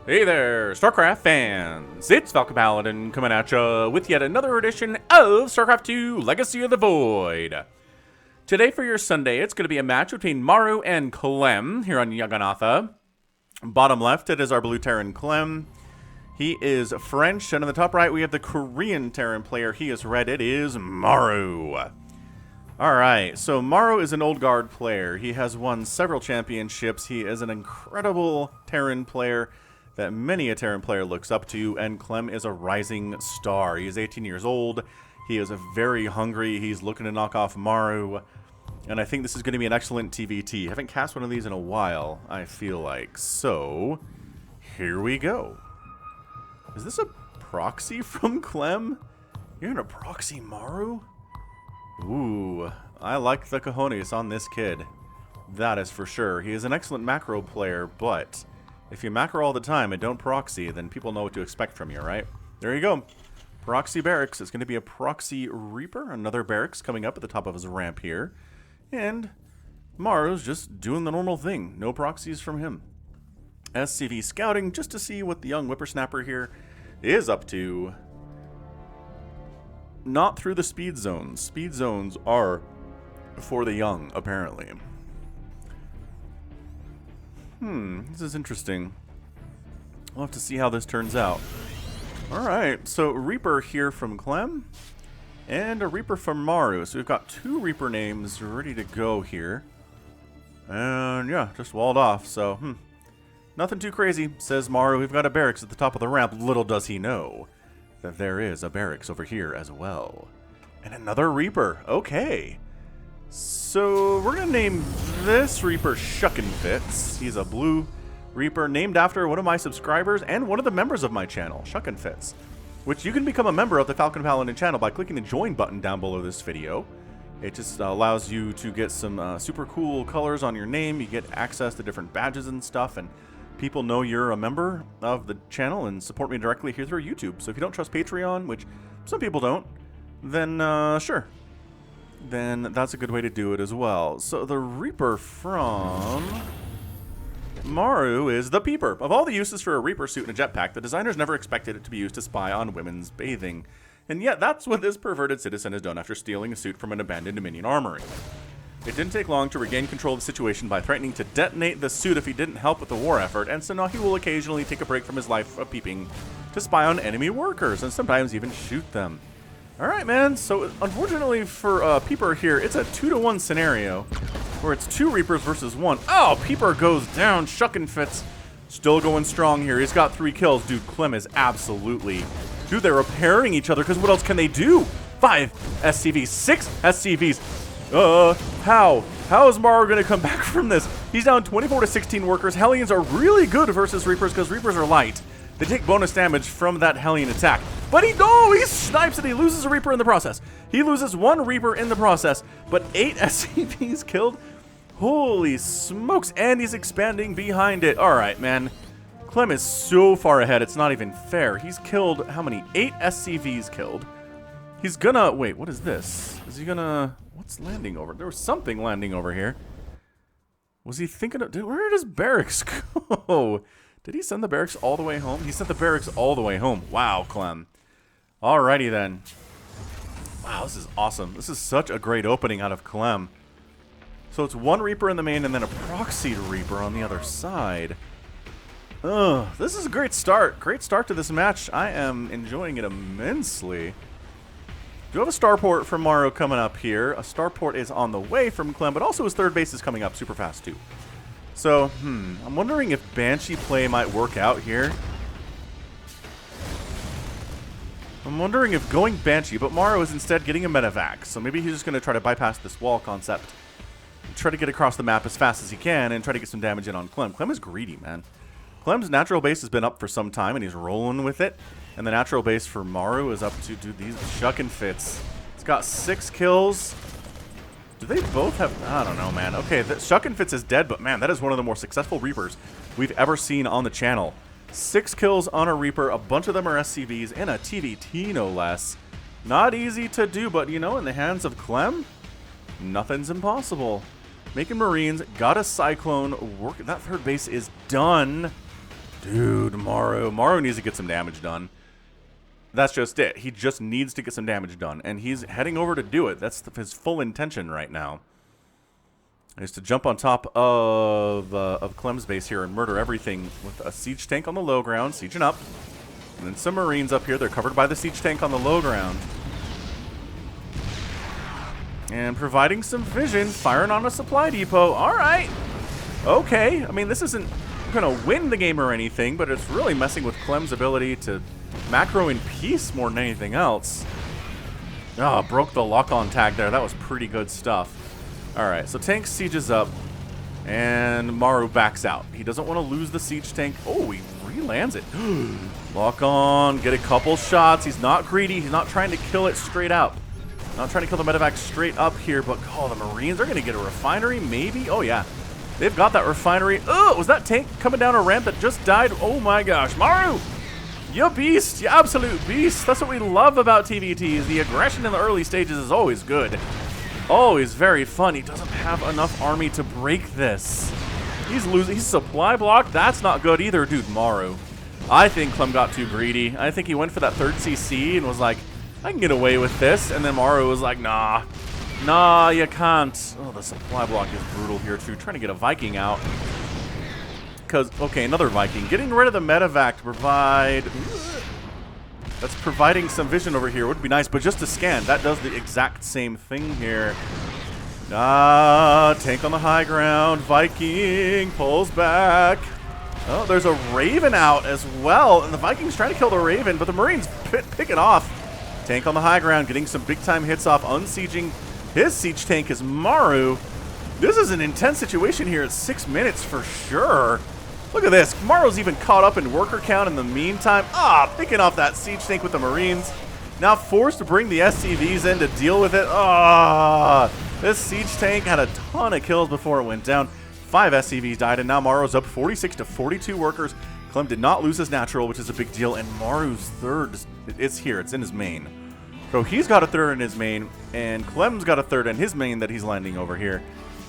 Hey there, StarCraft fans! It's Falcon Paladin coming at ya with yet another edition of StarCraft 2 Legacy of the Void. Today for your Sunday, it's going to be a match between Maru and Clem here on Jagannatha. Bottom left, it is our blue Terran Clem. He is French, and on the top right, we have the Korean Terran player. He is red. It is Maru. Alright, so Maru is an old guard player. He has won several championships. He is an incredible Terran player that many a Terran player looks up to, and Clem is a rising star. He is 18 years old. He is very hungry. He's looking to knock off Maru, and I think this is going to be an excellent TVT. I haven't cast one of these in a while, I feel like. So, here we go. Is this a proxy from Clem? You're going to proxy Maru? Ooh, I like the cojones on this kid. That is for sure. He is an excellent macro player, but if you macro all the time and don't proxy, then people know what to expect from you, right? There you go. Proxy barracks. It's going to be a proxy Reaper. Another barracks coming up at the top of his ramp here. And Maru's just doing the normal thing. No proxies from him. SCV scouting just to see what the young whippersnapper here is up to. Not through the speed zones. Speed zones are for the young, apparently. This is interesting. We'll have to see how this turns out. Alright, so Reaper here from Clem, and a Reaper from Maru. So we've got two Reaper names ready to go here. And yeah, just walled off, so nothing too crazy, says Maru. We've got a barracks at the top of the ramp. Little does he know that there is a barracks over here as well. And another Reaper, okay. So we're going to name this Reaper Shuckinfits. He's a blue Reaper named after one of my subscribers and one of the members of my channel, Shuckinfits, which you can become a member of the Falcon Paladin channel by clicking the join button down below this video. It just allows you to get some super cool colors on your name. You get access to different badges and stuff, and people know you're a member of the channel and support me directly here through YouTube. So if you don't trust Patreon, which some people don't, then sure. Then that's a good way to do it as well. So the Reaper from Maru is the Peeper. Of all the uses for a Reaper suit and a jetpack, the designers never expected it to be used to spy on women's bathing. And yet that's what this perverted citizen has done after stealing a suit from an abandoned Dominion armory. It didn't take long to regain control of the situation by threatening to detonate the suit if he didn't help with the war effort, and so now he will occasionally take a break from his life of peeping to spy on enemy workers, and sometimes even shoot them. Alright, man, so unfortunately for Peeper here, it's a 2-to-1 scenario, where it's two Reapers versus one. Oh, Peeper goes down, Shuckinfits still going strong here. He's got 3 kills. Dude, Clem is absolutely... Dude, they're repairing each other, because what else can they do? 5 SCVs, 6 SCVs. How is Maru going to come back from this? He's down 24 to 16 workers. Hellions are really good versus Reapers, because Reapers are light. They take bonus damage from that Hellion attack. But he snipes it. He loses a Reaper in the process. He loses 1 Reaper in the process, but 8 SCVs killed. Holy smokes, and he's expanding behind it. All right, man. Clem is so far ahead, it's not even fair. He's killed, how many? 8 SCVs killed. He's gonna, wait, what is this? Is he gonna, what's landing over? There was something landing over here. Was he thinking of, where did his barracks go? Did he send the barracks all the way home? He sent the barracks all the way home. Wow, Clem. Alrighty then. Wow, this is awesome. This is such a great opening out of Clem. So it's 1 Reaper in the main and then a proxy Reaper on the other side. This is a great start. Great start to this match. I am enjoying it immensely. Do have a starport from Maru coming up here. A starport is on the way from Clem, but also his third base is coming up super fast too. So, I'm wondering if Banshee play might work out here. I'm wondering if going Banshee, but Maru is instead getting a medevac. So maybe he's just going to try to bypass this wall concept. Try to get across the map as fast as he can and try to get some damage in on Clem. Clem is greedy, man. Clem's natural base has been up for some time and he's rolling with it. And the natural base for Maru is up to, dude, these Shuckinfits. It's got 6 kills. Do they both have... I don't know, man. Okay, Shuckinfits is dead, but man, that is one of the more successful Reapers we've ever seen on the channel. 6 kills on a Reaper, a bunch of them are SCVs, and a TVT no less. Not easy to do, but you know, in the hands of Clem, nothing's impossible. Making Marines, got a Cyclone, work. That third base is done. Dude, Maru needs to get some damage done. That's just it. He just needs to get some damage done, and he's heading over to do it. That's his full intention right now. Is to jump on top of Clem's base here and murder everything with a siege tank on the low ground, sieging up. And then some Marines up here. They're covered by the siege tank on the low ground. And providing some vision, firing on a supply depot. All right. Okay. I mean, this isn't going to win the game or anything, but it's really messing with Clem's ability to macro in peace more than anything else. Oh, broke the lock-on tag there. That was pretty good stuff. All right, so tank sieges up, and Maru backs out. He doesn't want to lose the siege tank. Oh, he re-lands it. Lock on, get a couple shots. He's not greedy. He's not trying to kill it straight up. Not trying to kill the medevac straight up here, but oh, the Marines are going to get a refinery, maybe? Oh, yeah. They've got that refinery. Oh, was that tank coming down a ramp that just died? Oh, my gosh. Maru, you beast. You absolute beast. That's what we love about TVTs. The aggression in the early stages is always good. Always very fun. He doesn't have enough army to break this. He's losing. He's supply blocked. That's not good either, dude. Maru. I think Clem got too greedy. I think he went for that third CC and was like, I can get away with this. And then Maru was like, nah. Nah, you can't. Oh, the supply block is brutal here, too. Trying to get a Viking out. Because, okay, another Viking. Getting rid of the medevac to provide... That's providing some vision over here. Would be nice, but just to scan. That does the exact same thing here. Tank on the high ground. Viking pulls back. Oh, there's a Raven out as well. And the Vikings trying to kill the Raven, but the Marines pick it off. Tank on the high ground, getting some big-time hits off. Unsieging his siege tank is Maru. This is an intense situation here at 6 minutes for sure. Look at this. Maru's even caught up in worker count in the meantime. Picking off that siege tank with the Marines. Now forced to bring the SCVs in to deal with it. This siege tank had a ton of kills before it went down. 5 SCVs died, and now Maru's up 46 to 42 workers. Clem did not lose his natural, which is a big deal, and Maru's third is here. It's in his main. So he's got a third in his main, and Clem's got a third in his main that he's landing over here.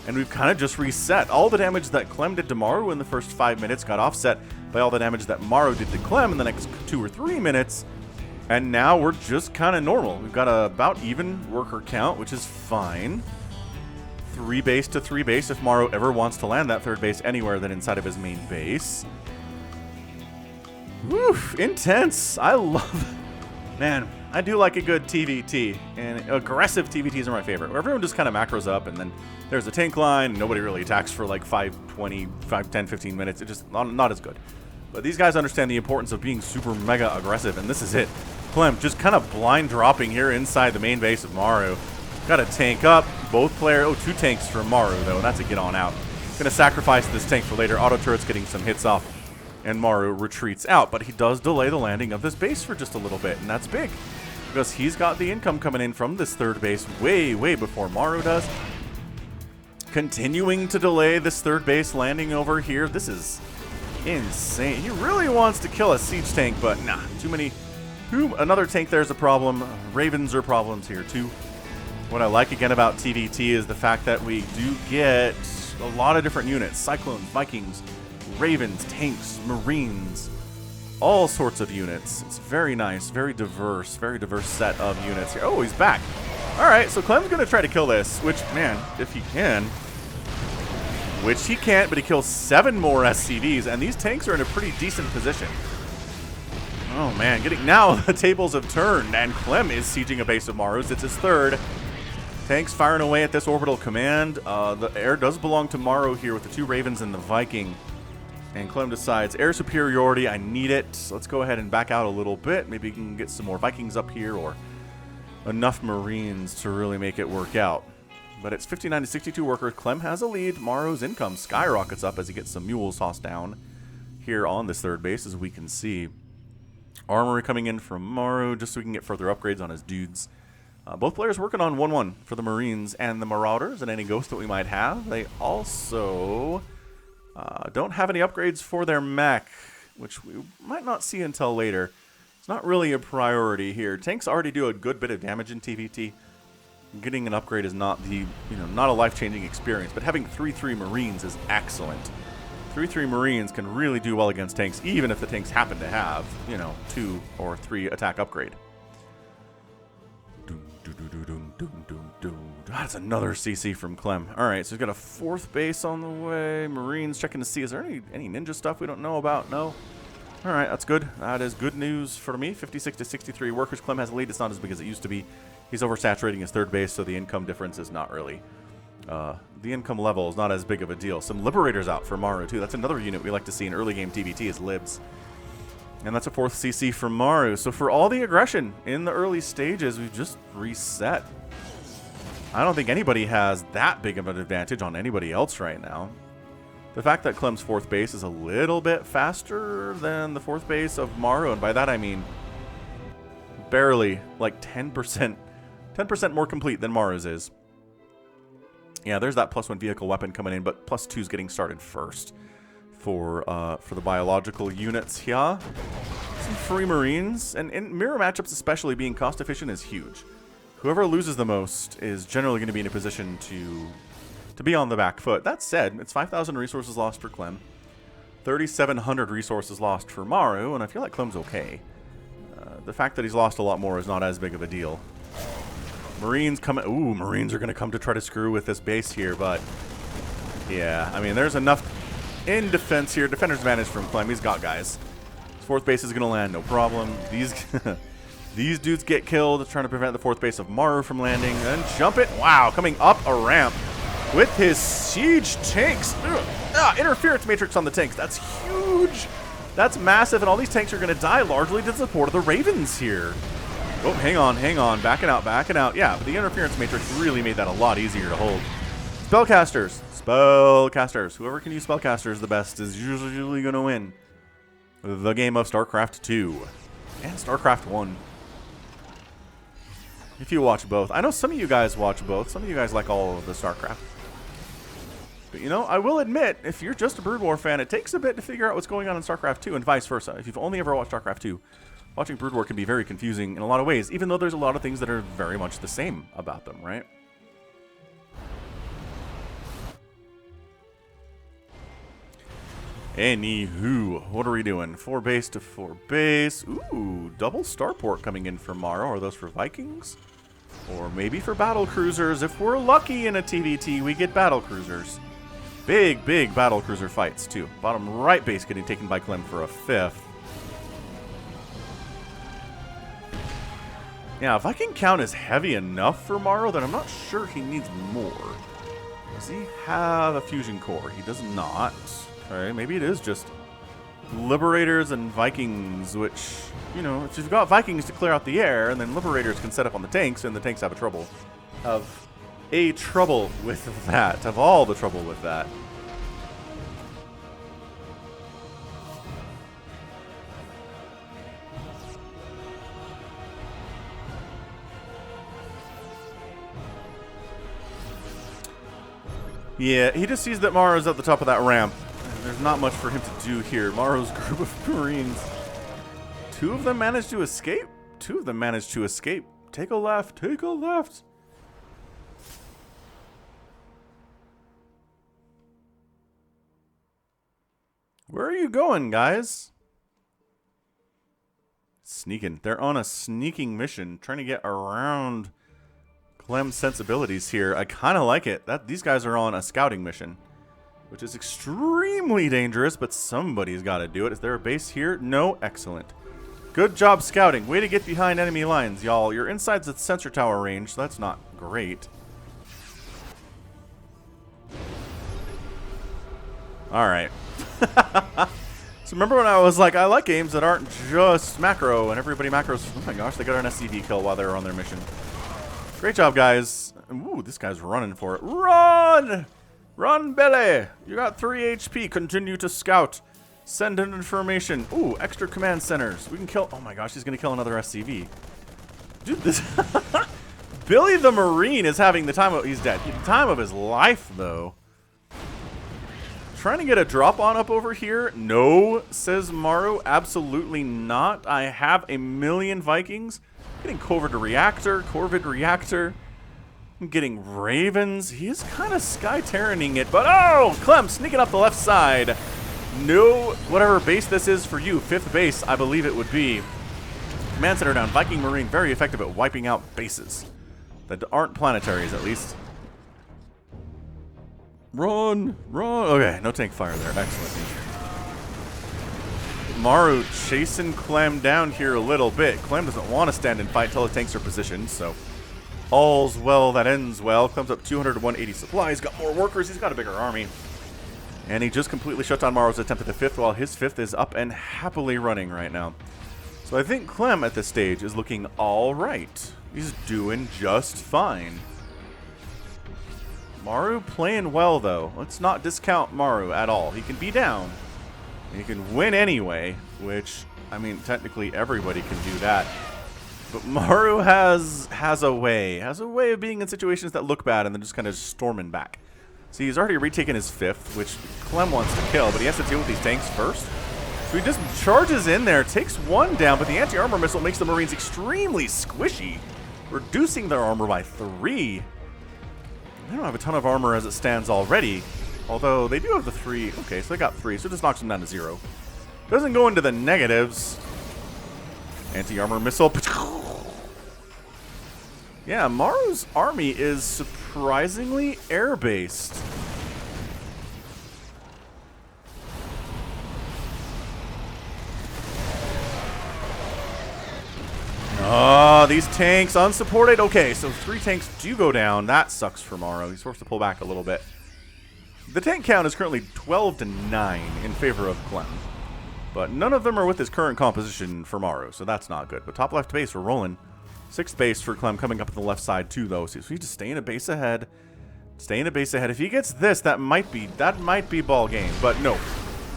And we've kind of just reset. All the damage that Clem did to Maru in the first 5 minutes got offset by all the damage that Maru did to Clem in the next 2 or 3 minutes. And now we're just kind of normal. We've got a about even worker count, which is fine. 3 base to 3 base if Maru ever wants to land that third base anywhere than inside of his main base. Woof, intense. I love it. Man, I do like a good TVT, and aggressive TVTs are my favorite, where everyone just kind of macros up, and then there's a tank line, and nobody really attacks for like 5, 20, 5, 10, 15 minutes. It's just not as good. But these guys understand the importance of being super mega aggressive, and this is it. Clem just kind of blind dropping here inside the main base of Maru. Got a tank up. Both players. Oh, 2 tanks for Maru, though. That's a get on out. Gonna sacrifice this tank for later. Auto turret's getting some hits off, and Maru retreats out. But he does delay the landing of this base for just a little bit, and that's big, because he's got the income coming in from this third base way, way before Maru does. Continuing to delay this third base landing over here. This is insane. He really wants to kill a siege tank, but nah, too many. Another tank there's a problem. Ravens are problems here too. What I like again about TVT is the fact that we do get a lot of different units. Cyclones, Vikings, Ravens, tanks, Marines, all sorts of units. It's very nice, very diverse set of units here. Oh, he's back. All right, so Clem's going to try to kill this, which, man, if he can. Which he can't, but he kills 7 more SCVs, and these tanks are in a pretty decent position. Oh, man, now the tables have turned, and Clem is sieging a base of Maru's. It's his third. Tanks firing away at this orbital command. The air does belong to Maru here with the 2 Ravens and the Viking. And Clem decides, air superiority, I need it. So let's go ahead and back out a little bit. Maybe we can get some more Vikings up here, or enough Marines to really make it work out. But it's 59 to 62 workers. Clem has a lead. Maru's income skyrockets up as he gets some mules tossed down here on this third base, as we can see. Armory coming in from Maru just so we can get further upgrades on his dudes. Both players working on 1-1 for the Marines and the Marauders and any ghosts that we might have. They also don't have any upgrades for their mech, which we might not see until later. It's not really a priority here. Tanks already do a good bit of damage in TVT. Getting an upgrade is not the, not a life-changing experience, but having 3-3 Marines is excellent. 3/3 Marines can really do well against tanks, even if the tanks happen to have, you know, 2 or 3 attack upgrade. That's another CC from Clem. Alright, so he's got a 4th base on the way. Marines checking to see, is there any ninja stuff we don't know about? No? Alright, that's good. That is good news for me. 56 to 63 workers. Clem has a lead. It's not as big as it used to be. He's oversaturating his 3rd base, so the income difference is not really... the income level is not as big of a deal. Some Liberators out for Maru, too. That's another unit we like to see in early game TBT is Libs. And that's a 4th CC from Maru. So for all the aggression in the early stages, we've just reset. I don't think anybody has that big of an advantage on anybody else right now. The fact that Clem's 4th base is a little bit faster than the 4th base of Maru, and by that I mean barely, like 10%. 10% more complete than Maru's is. Yeah, there's that +1 vehicle weapon coming in, but +2's getting started first for the biological units here. Some free Marines, and in mirror matchups especially, being cost efficient is huge. Whoever loses the most is generally going to be in a position to be on the back foot. That said, it's 5,000 resources lost for Clem, 3,700 resources lost for Maru, and I feel like Clem's okay. The fact that he's lost a lot more is not as big of a deal. Marines coming. Ooh, Marines are going to come to try to screw with this base here, but yeah, I mean, there's enough in defense here. Defender's advantage from Clem. He's got guys. His 4th base is going to land, no problem. These dudes get killed, trying to prevent the 4th base of Maru from landing. And jump it. Wow, coming up a ramp with his siege tanks. Interference matrix on the tanks. That's huge. That's massive, and all these tanks are going to die largely to the support of the Ravens here. Oh, hang on. Backing out. Yeah, but the interference matrix really made that a lot easier to hold. Spellcasters. Whoever can use spellcasters the best is usually going to win the game of StarCraft 2 and StarCraft 1. If you watch both. I know some of you guys watch both. Some of you guys like all of the StarCraft. But, you know, I will admit, if you're just a Brood War fan, it takes a bit to figure out what's going on in StarCraft 2 and vice versa. If you've only ever watched StarCraft 2, watching Brood War can be very confusing in a lot of ways, even though there's a lot of things that are very much the same about them, right? Anywho, what are we doing? 4 base to 4 base. Ooh, double starport coming in for Maru. Are those for Vikings? Or maybe for battle cruisers. If we're lucky in a TVT, we get battle cruisers. Big battle cruiser fights, too. Bottom right base getting taken by Clem for a 5th. Yeah, Viking count is heavy enough for Maru that I'm not sure he needs more. Does he have a fusion core? He does not. Okay, maybe it is just Liberators and Vikings, which, you know, if you've got Vikings to clear out the air, and then Liberators can set up on the tanks, and the tanks have trouble with that. Have all the trouble with that. Yeah, he just sees that Maru's at the top of that ramp. There's not much for him to do here. Maru's group of Marines. 2 of them managed to escape? 2 of them managed to escape. Take a left. Take a left. Where are you going, guys? Sneaking. They're on a sneaking mission, trying to get around Clem's sensibilities here. I kind of like it. These guys are on a scouting mission, which is extremely dangerous, but somebody's got to do it. Is there a base here? No? Excellent. Good job scouting. Way to get behind enemy lines, y'all. You're inside the sensor tower range, so that's not great. Alright. So remember when I was like, I like games that aren't just macro, and everybody macros. Oh my gosh, they got an SCV kill while they were on their mission. Great job, guys. Ooh, this guy's running for it. Run! Run, Billy! You got 3 HP. Continue to scout. Send in information. Ooh, extra command centers. We can kill... Oh my gosh, he's going to kill another SCV. Dude, this... Billy the Marine is having the time of... He's dead. The time of his life, though. Trying to get a drop on up over here. No, says Maru. Absolutely not. I have a million Vikings. Getting Corvid Reactor. I'm getting Ravens. He is kind of Sky Terraning it, but oh! Clem sneaking up the left side. No, whatever base this is for you, 5th base, I believe it would be. Command Center down. Viking Marine, very effective at wiping out bases that aren't planetaries, at least. Run! Run! Okay, no tank fire there. Excellent. Maru chasing Clem down here a little bit. Clem doesn't want to stand and fight till the tanks are positioned, so all's well that ends well. Clem's up 200 to 180 supplies. Got more workers. He's got a bigger army. And he just completely shut down Maru's attempt at the 5th, while his 5th is up and happily running right now. So I think Clem at this stage is looking all right. He's doing just fine. Maru playing well, though. Let's not discount Maru at all. He can be down. He can win anyway, which, I mean, technically everybody can do that. But Maru has a way of being in situations that look bad and then just kind of storming back. See, he's already retaken his 5th, which Clem wants to kill, but he has to deal with these tanks first. So he just charges in there, takes 1 down, but the anti-armor missile makes the Marines extremely squishy, reducing their armor by 3. They don't have a ton of armor as it stands already, although they do have the 3. Okay, so they got 3, so it just knocks them down to 0. Doesn't go into the negatives. Anti-armor missile. Yeah, Maru's army is surprisingly air-based. Oh, these tanks unsupported. Okay, so 3 tanks do go down. That sucks for Maru. He's forced to pull back a little bit. The tank count is currently 12 to 9 in favor of Clem. But none of them are with his current composition for Maru, so that's not good. But top left base, we're rolling. 6th base for Clem coming up on the left side too, though. So he's just staying a base ahead. Staying a base ahead. If he gets this, that might be ball game. But no.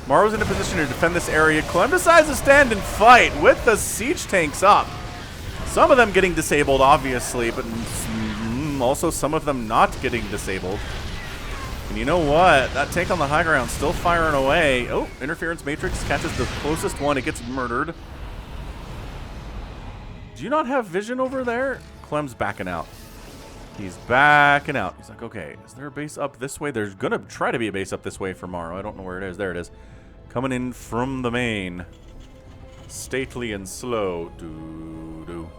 Maru's in a position to defend this area. Clem decides to stand and fight with the siege tanks up. Some of them getting disabled, obviously, but also some of them not getting disabled. And you know what? That tank on the high ground still firing away. Oh, interference matrix catches the closest one. It gets murdered. Do you not have vision over there? Clem's backing out. He's backing out. He's like, okay, is there a base up this way? There's going to try to be a base up this way for Maru. I don't know where it is. There it is. Coming in from the main. Stately and slow. Doo-doo.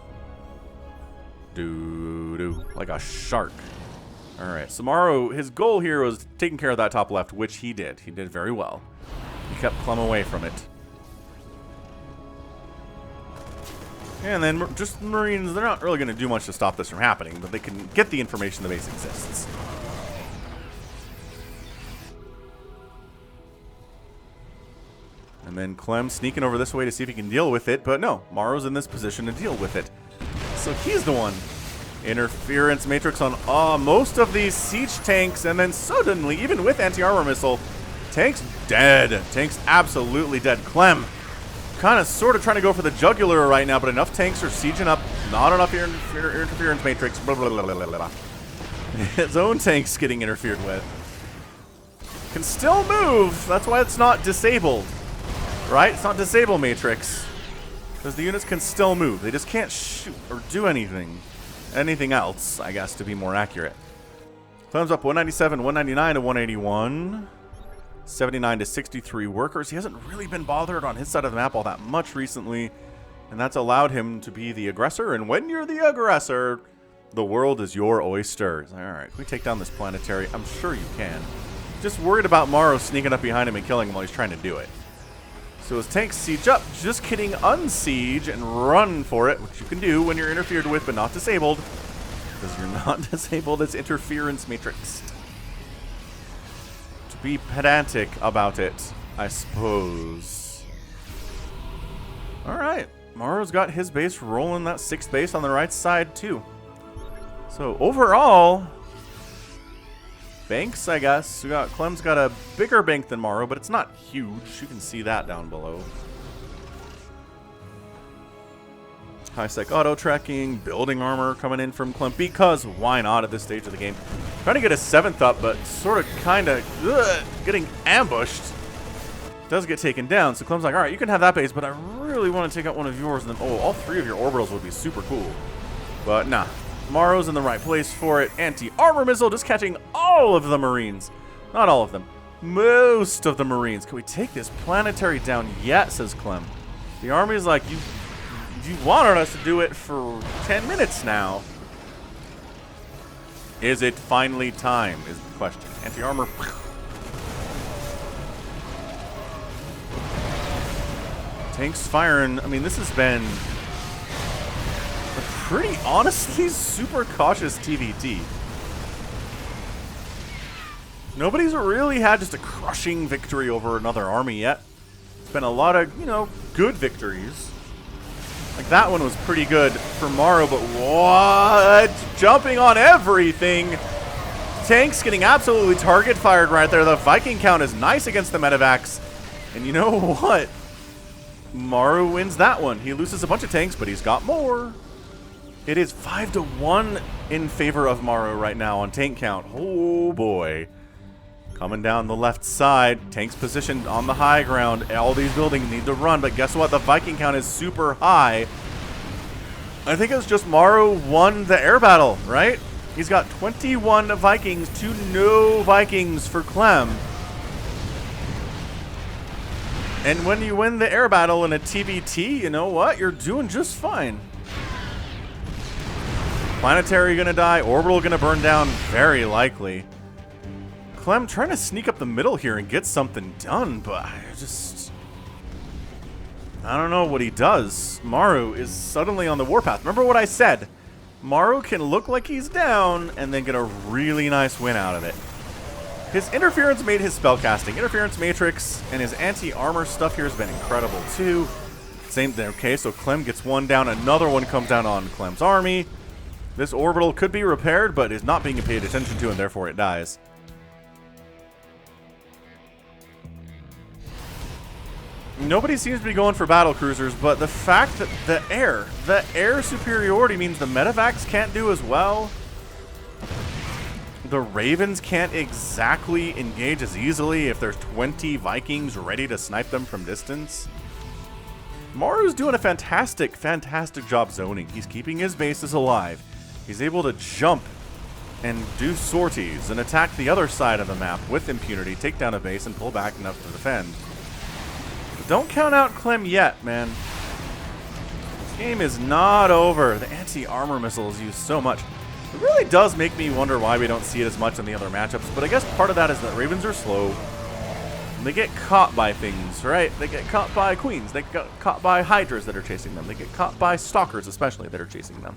Doo-doo. Like a shark. Alright, so Maru, his goal here was taking care of that top left, which he did. He did very well. He kept Clem away from it. And then just Marines, they're not really going to do much to stop this from happening, but they can get the information the base exists. And then Clem sneaking over this way to see if he can deal with it, but no, Maru's in this position to deal with it. So he's the one. Interference matrix on most of these siege tanks, and then suddenly, even with anti-armor missile, tank's dead. Tank's absolutely dead. Clem kind of sort of trying to go for the jugular right now, but enough tanks are sieging up. Not enough interference matrix. Blah, blah, blah, blah, blah. His own tank's getting interfered with. Can still move. That's why it's not disabled. Right? It's not disable matrix. Because the units can still move. They just can't shoot or do anything. Anything else, I guess, to be more accurate. Clem's up 197, 199 to 181. 79 to 63 workers. He hasn't really been bothered on his side of the map all that much recently, and that's allowed him to be the aggressor. And when you're the aggressor, the world is your oyster. All right, can we take down this planetary? I'm sure you can. Just worried about Maru sneaking up behind him and killing him while he's trying to do it. So his tanks siege up. Just kidding, unsiege and run for it, which you can do when you're interfered with but not disabled. Because you're not disabled, it's interference matrix. Be pedantic about it, I suppose. Alright, Maru's got his base rolling, that 6th base on the right side too. So overall, banks, I guess. Clem's got a bigger bank than Maru, but it's not huge. You can see that down below. High-sec auto tracking, building armor coming in from Clem, because why not at this stage of the game? Trying to get a 7th up, but sort of kind of getting ambushed. Does get taken down, so Clem's like, alright, you can have that base, but I really want to take out one of yours, and then, oh, all 3 of your orbitals would be super cool. But nah, Maru's in the right place for it. Anti-armor missile just catching all of the Marines. Not all of them. most of the Marines. Can we take this planetary down yet, says Clem. The army's like, you wanted us to do it for 10 minutes now. Is it finally time, is the question. Anti-armor. Tanks firing. I mean, this has been a pretty, honestly, super cautious TVT. Nobody's really had just a crushing victory over another army yet. It's been a lot of, you know, good victories. Like, that one was pretty good for Maru, but what? Jumping on everything. Tanks getting absolutely target fired right there. The Viking count is nice against the medevacs. And you know what? Maru wins that one. He loses a bunch of tanks, but he's got more. It is 5-1 in favor of Maru right now on tank count. Oh boy. Coming down the left side. Tanks positioned on the high ground. All these buildings need to run, but guess what? The Viking count is super high. I think it was just Maru won the air battle, right? He's got 21 Vikings to no Vikings for Clem. And when you win the air battle in a TVT, you know what? You're doing just fine. Planetary gonna die. Orbital gonna burn down. Very likely. Clem trying to sneak up the middle here and get something done, but I don't know what he does. Maru is suddenly on the warpath. Remember what I said? Maru can look like he's down and then get a really nice win out of it. His interference made his spellcasting. Interference matrix and his anti-armor stuff here has been incredible too. Same thing. Okay, so Clem gets one down. Another one comes down on Clem's army. This orbital could be repaired, but is not being paid attention to, and therefore it dies. Nobody seems to be going for battle cruisers, but the fact that the air superiority means the medevacs can't do as well. The Ravens can't exactly engage as easily if there's 20 Vikings ready to snipe them from distance. Maru's doing a fantastic job zoning. He's keeping his bases alive. He's able to jump and do sorties and attack the other side of the map with impunity, take down a base, and pull back enough to defend. But don't count out Clem yet, man. This game is not over. The anti-armor missile is used so much. It really does make me wonder why we don't see it as much in the other matchups, but I guess part of that is that Ravens are slow. And they get caught by things, right? They get caught by queens. They get caught by hydras that are chasing them. They get caught by stalkers, especially, that are chasing them.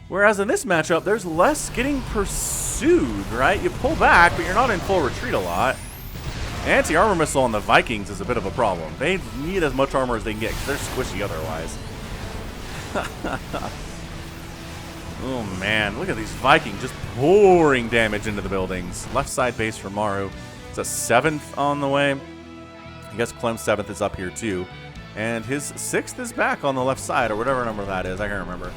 Whereas in this matchup, there's less getting pursued, right? You pull back, but you're not in full retreat a lot. Anti-armor missile on the Vikings is a bit of a problem. They need as much armor as they can get, because they're squishy otherwise. Oh man, look at these Vikings just pouring damage into the buildings. Left side base for Maru. It's a 7th on the way. I guess Clem's 7th is up here too. And his 6th is back on the left side, or whatever number that is. I can't remember.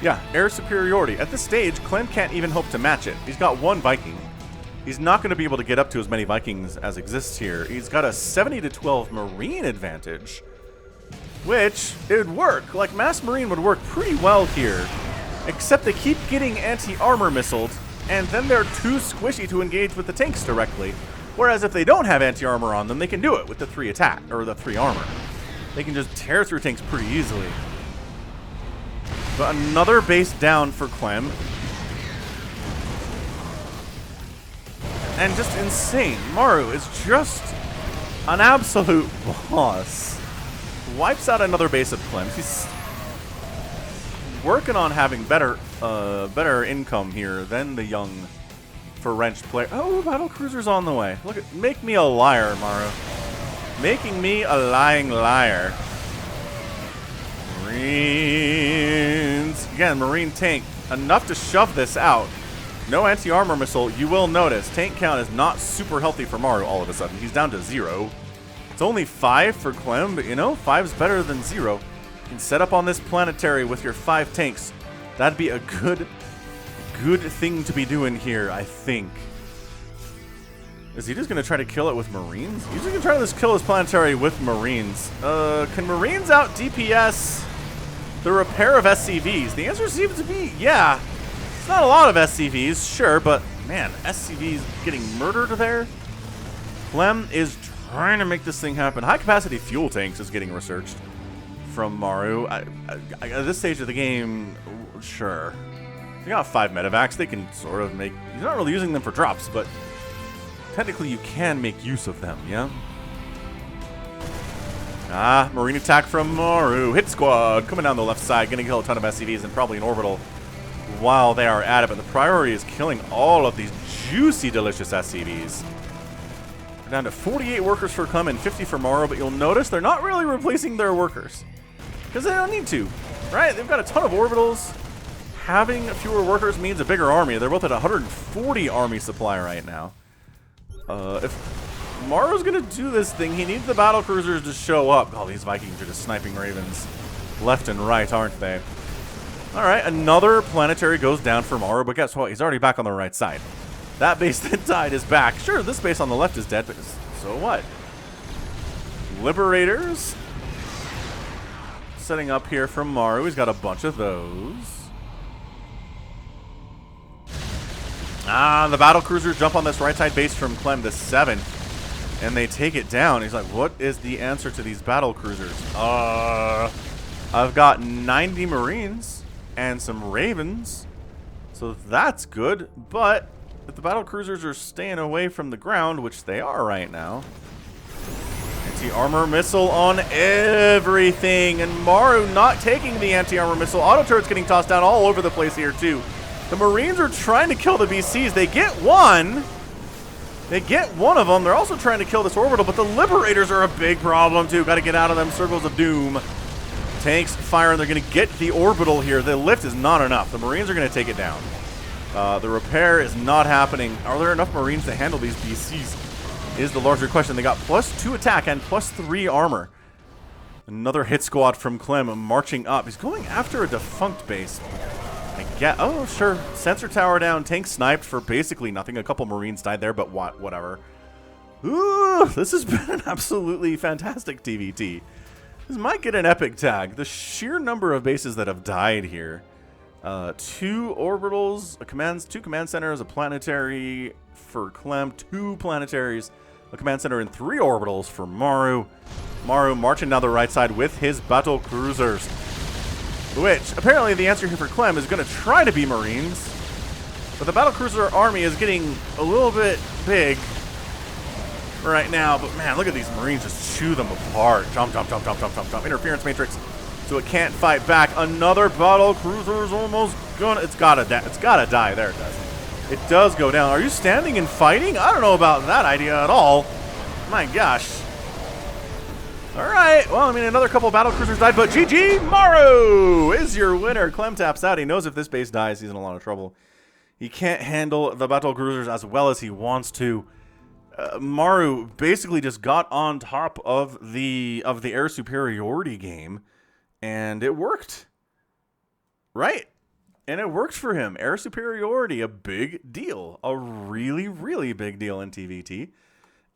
Yeah, air superiority. At this stage, Clem can't even hope to match it. He's got 1 Viking. He's not going to be able to get up to as many Vikings as exists here. He's got a 70-12 Marine advantage, which, it would work. Like, Mass Marine would work pretty well here, except they keep getting anti-armor missiled, and then they're too squishy to engage with the tanks directly. Whereas if they don't have anti-armor on them, they can do it with the 3 attack, or the 3 armor. They can just tear through tanks pretty easily. But another base down for Clem. And just insane. Maru is just an absolute boss. Wipes out another base of Clem's. He's working on having better income here than the young French player. Oh, battle cruiser's on the way. Look at, make me a liar, Maru. Making me a lying liar. Marines. Again, Marine tank. Enough to shove this out. No anti-armor missile. You will notice tank count is not super healthy for Maru all of a sudden. He's down to 0. It's only 5 for Clem, but you know, 5's better than 0. You can set up on this planetary with your 5 tanks. That'd be a good thing to be doing here, I think. Is he just going to try to kill it with Marines? He's just going to try to just kill his planetary with Marines. Can Marines out DPS the repair of SCVs? The answer seems to be, yeah. It's not a lot of SCVs, sure, but man, SCVs getting murdered there. Clem is trying to make this thing happen. High-capacity fuel tanks is getting researched from Maru. At this stage of the game, sure. You got 5 medevacs. They can sort of make... You're not really using them for drops, but technically you can make use of them, yeah? Ah, marine attack from Maru. Hit squad coming down the left side. Gonna kill a ton of SCVs and probably an orbital while they are at it. But the priority is killing all of these juicy, delicious SCVs. We're down to 48 workers for Clem and 50 for Maru, but you'll notice they're not really replacing their workers. Because they don't need to, right? They've got a ton of orbitals. Having fewer workers means a bigger army. They're both at 140 army supply right now. If Maru's gonna do this thing, he needs the battle cruisers to show up. Oh, these Vikings are just sniping ravens left and right, aren't they? Alright, another planetary goes down for Maru, but guess what? He's already back on the right side. That base that died is back. Sure, this base on the left is dead, but so what? Liberators setting up here from Maru. He's got a bunch of those. Ah, the battle cruisers jump on this right side base from Clem to 7, and they take it down. He's like, what is the answer to these battle cruisers? I've got 90 Marines and some Ravens, so that's good, but if the battle cruisers are staying away from the ground, which they are right now, anti-armor missile on everything, and Maru not taking the anti-armor missile. Auto turrets getting tossed down all over the place here too. The Marines are trying to kill the BCs. They get one. They get one of them. They're also trying to kill this orbital, but the Liberators are a big problem too. Got to get out of them circles of doom. Tanks firing. They're going to get the orbital here. The lift is not enough. The Marines are going to take it down. The repair is not happening. Are there enough Marines to handle these BCs? Is the larger question. They got +2 attack and +3 armor. Another hit squad from Clem marching up. He's going after a defunct base. Oh, sure. Sensor tower down. Tank sniped for basically nothing. A couple Marines died there, but whatever. Ooh, this has been an absolutely fantastic TVT. This might get an epic tag. The sheer number of bases that have died here. 2 orbitals, two command centers, a planetary for Clem, 2 planetaries, a command center, and 3 orbitals for Maru. Maru marching down the right side with his battle cruisers. Which, apparently the answer here for Clem is going to try to be Marines. But the battlecruiser army is getting a little bit big right now. But man, look at these Marines just chew them apart. Jump, jump, jump, jump, jump, jump, jump. Interference matrix. So it can't fight back. Another battlecruiser is almost gonna... It's gotta die. There it does. It does go down. Are you standing and fighting? I don't know about that idea at all. My gosh. Alright, well, I mean, another couple battle cruisers died, but GG, Maru is your winner. Clem taps out. He knows if this base dies, he's in a lot of trouble. He can't handle the battle cruisers as well as he wants to. Maru basically just got on top of the air superiority game, and it worked. Right? And it worked for him. Air superiority, a big deal. A really, really big deal in TVT.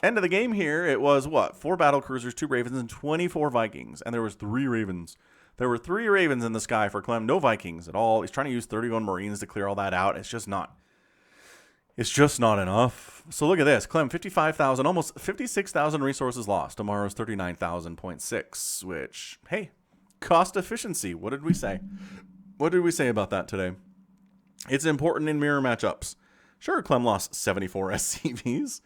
End of the game here, it was, what, 4 battlecruisers, 2 Ravens, and 24 Vikings. And there was 3 Ravens. There were 3 Ravens in the sky for Clem. No Vikings at all. He's trying to use 31 Marines to clear all that out. It's just not enough. So look at this. Clem, 55,000, almost 56,000 resources lost. Tomorrow's 39,000.6, which, hey, cost efficiency. What did we say? What did we say about that today? It's important in mirror matchups. Sure, Clem lost 74 SCVs.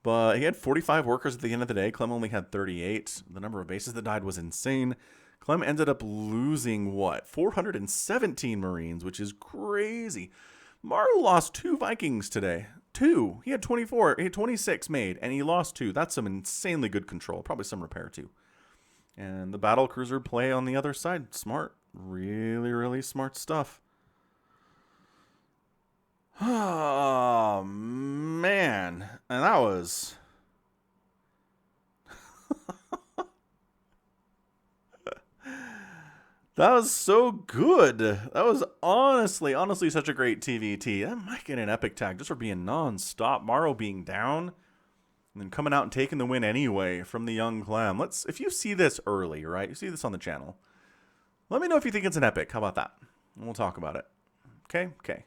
But he had 45 workers at the end of the day. Clem only had 38. The number of bases that died was insane. Clem ended up losing, what, 417 Marines, which is crazy. Maru lost 2 Vikings today. 2. He had 24. He had 26 made, and he lost 2. That's some insanely good control. Probably some repair, too. And the battle cruiser play on the other side. Smart. Really, really smart stuff. Oh, man. And that was... that was so good. That was honestly such a great TVT. That might get an epic tag just for being non-stop. Maru being down and then coming out and taking the win anyway from the young Clem. If you see this early, right? You see this on the channel. Let me know if you think it's an epic. How about that? And we'll talk about it. Okay? Okay.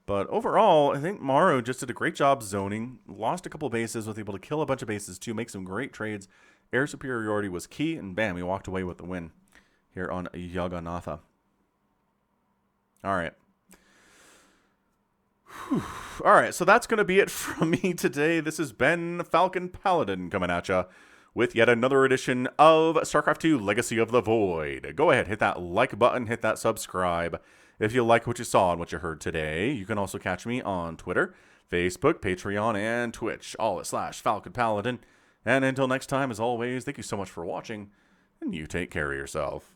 But overall, I think Maru just did a great job zoning, lost a couple bases, was able to kill a bunch of bases too, make some great trades. Air superiority was key, and bam, he walked away with the win here on Jagannatha. All right. Whew. All right, so that's going to be it from me today. This has been Falcon Paladin coming at you with yet another edition of StarCraft 2 Legacy of the Void. Go ahead, hit that like button, hit that subscribe. If you like what you saw and what you heard today, you can also catch me on Twitter, Facebook, Patreon, and Twitch, all at /Falcon Paladin. And until next time, as always, thank you so much for watching, and you take care of yourself.